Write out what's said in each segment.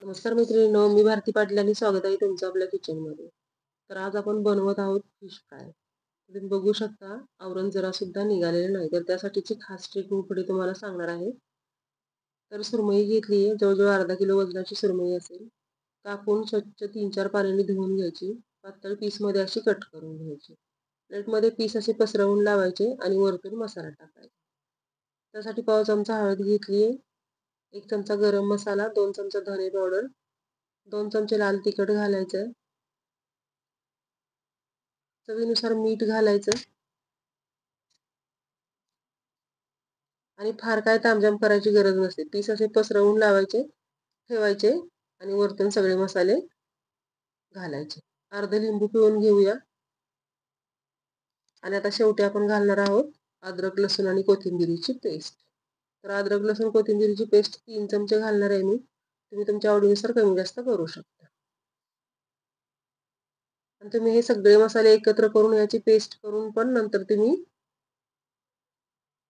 नमस्कार मैत्रिणींनो, मी भारती पाटील आणि स्वागत आहे तुमचं आपल्या किचनमध्ये. तर आज आपण बनवत आहोत फिश फ्राय. तुम्ही बघू शकता आवरण जरा सुद्धा निघालेलं नाही, तर त्यासाठीची खास ट्रिक मी पुढे तुम्हाला सांगणार आहे. तर सुरमई घेतली आहे, जवळजवळ अर्धा किलो वजनाची सुरमई असेल. कापून स्वच्छ 3-4 पाण्याने धुवून घ्यायची. पातळ पीसमध्ये अशी कट करून घ्यायची. प्लेटमध्ये पीस असे पसरवून लावायचे आणि वरतून मसाला टाकायचा. त्यासाठी पाव चमचा हळद घेतली आहे, 1 चमचा गरम मसाला, 2 चमचा धने पावडर, 2 चमचे लाल तिखट घालायचं, चवीनुसार मीठ घालायचं आणि फार काय तामझाम करायची गरज नसते. पीस असे पसरवून लावायचे, ठेवायचे आणि वरतून सगळे मसाले घालायचे. अर्ध लिंबू पिळून घेऊया आणि आता शेवटी आपण घालणार आहोत अद्रक, लसूण आणि कोथिंबिरीची पेस्ट. तर अद्रक, लसूण, कोथिंबिरीची पेस्ट 3 चमचे घालणार आहे मी. तुम्ही तुमच्या आवडीनुसार कमी जास्त करू शकता. आणि तुम्ही हे सगळे मसाले एकत्र करून याची पेस्ट करून पण नंतर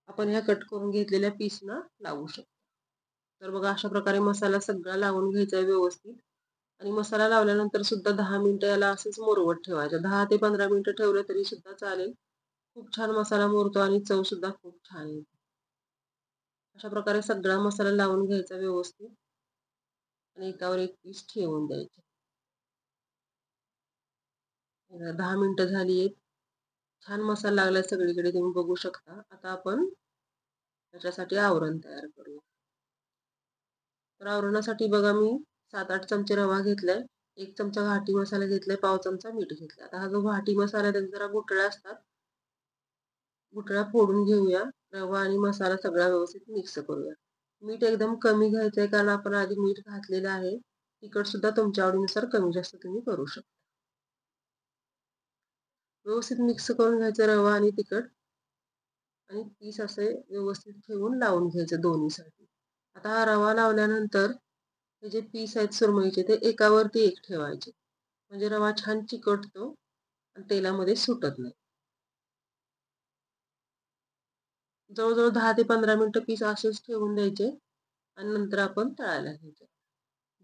आपण ह्या कट करून घेतलेल्या पीसना लावू शकतो. तर बघा अशा प्रकारे मसाला सगळा लावून घ्यायचा आहे व्यवस्थित. आणि मसाला लावल्यानंतर सुद्धा 10 मिनिटं याला असंच मुरवत ठेवायचं. 10 ते 15 मिनिटं ठेवलं तरी सुद्धा चालेल. खूप छान मसाला मुरतो आणि चव सुद्धा खूप छान येते. अशा प्रकारे सगळा मसाला लावून घ्यायचा व्यवस्थित आणि एकावर एक पीस ठेवून द्यायचे. 10 मिनिटं झाली आहेत. छान मसाला लागलाय सगळीकडे तुम्ही बघू शकता. आता आपण त्याच्यासाठी आवरण तयार करूया. तर आवरणासाठी बघा मी 7-8 चमचे रवा घेतलाय, 1 चमचा घाटी मसाला घेतलाय, पाव चमचा मीठ घेतलं. आता हा जो घाटी मसाला त्याचे जरा गुठळ्या असतात, गुठळ्या फोडून घेऊया. रवा आणि मसाला सगळा व्यवस्थित मिक्स करूया. मीठ एकदम कमी घ्यायचंय कारण आपण आधी मीठ घातलेलं आहे. तिखट सुद्धा तुमच्या आवडीनुसार कमी जास्त तुम्ही करू शकता. व्यवस्थित मिक्स करून घ्यायचं रवा आणि तिखट आणि पीस असे व्यवस्थित ठेवून लावून घ्यायचे दोन्हीसाठी. आता हा रवा लावल्यानंतर हे जे पीस आहेत सुरमईचे ते एकावरती एक ठेवायचे. म्हणजे रवा छान चिकटतो आणि तेलामध्ये सुटत नाही. जवळजवळ 10 ते 15 मिनिटं पीस असेच ठेवून द्यायचे आणि नंतर आपण तळायला घ्यायचे.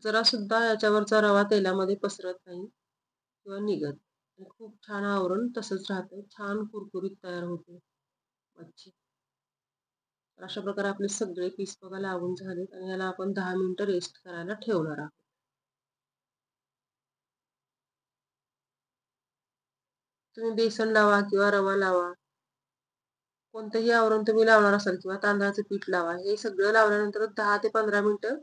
जरा सुद्धा याच्यावरचा रवा तेलामध्ये पसरत नाही किंवा निघत. आणि खूप छान आवरण तसंच राहतं. छान कुरकुरीत तयार होते मच्छी. तर अशा प्रकारे आपले सगळे पीस बघा लावून झालेत आणि याला आपण 10 मिनिटं रेस्ट करायला ठेवणार आहोत. तुम्ही बेसन लावा किंवा रवा लावा. कोणतंही आवरण तुम्ही लावणार असाल किंवा तांदळाचं पीठ लावा. हे सगळं लावल्यानंतर 10 ते 15 मिनिटं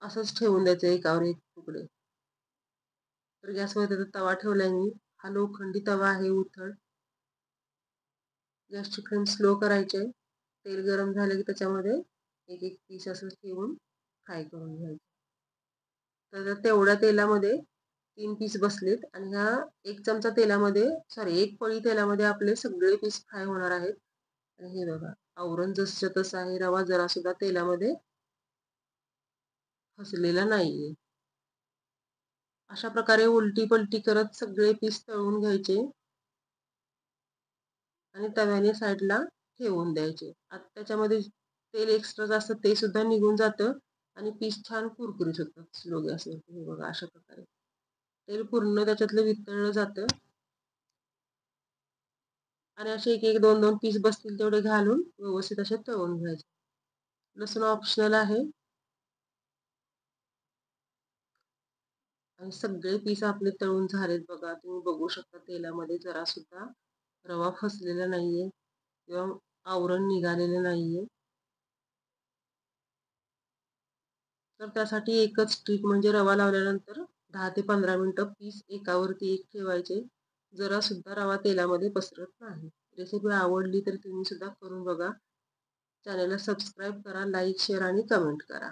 असंच ठेवून द्यायचं एकावर एक तुकडे. तर गॅसवर त्याचा तवा ठेवलाय मी. हा लोखंडी तवा आहे उथळ. गॅसची फ्लेम स्लो करायची आहे. तेल गरम झालं की त्याच्यामध्ये एक एक पीस असं ठेवून फ्राय करून घ्यायचं. तर तेवढ्या तेलामध्ये 3 पीस बसलेत आणि ह्या 1 चमचा तेलामध्ये सॉरी 1 पळी तेलामध्ये आपले सगळे पीस फ्राय होणार आहेत. आणि हे बघा आवरण जसं तसं आहे. रवा जरा सुद्धा तेलामध्ये फसलेला नाहीये. अशा प्रकारे उलटी पलटी करत सगळे पीस तळून घ्यायचे आणि तव्याने साईडला ठेवून द्यायचे. आता त्याच्यामध्ये तेल एक्स्ट्रा असतं ते सुद्धा निघून जातं आणि पीस छान कुरकुरीत होतात स्लो गॅसवरती. हे बघा अशा प्रकारे तेल पूर्ण त्याच्यातलं वितळलं जातं आणि असे एक एक 2-2 पीस बसतील तेवढे घालून व्यवस्थित असे तळून घ्यायचे. लसूण ऑप्शनल आहे आणि सगळे पीस आपले तळून झालेत बघा. तुम्ही बघू शकता तेलामध्ये जरा सुद्धा रवा फसलेला नाहीये किंवा आवरण निघालेलं नाहीये. तर त्यासाठी एकच ट्रिक म्हणजे रवा लावल्यानंतर 10 ते 15 मिनिटं पीस एकावरती एक ठेवायचे. जरा सुद्धा रवा तेलामध्ये पसरत नाही. रेसिपी आवडली तर तुम्ही सुद्धा करून बघा. चॅनलला सबस्क्राईब करा, लाईक, शेअर आणि कमेंट करा.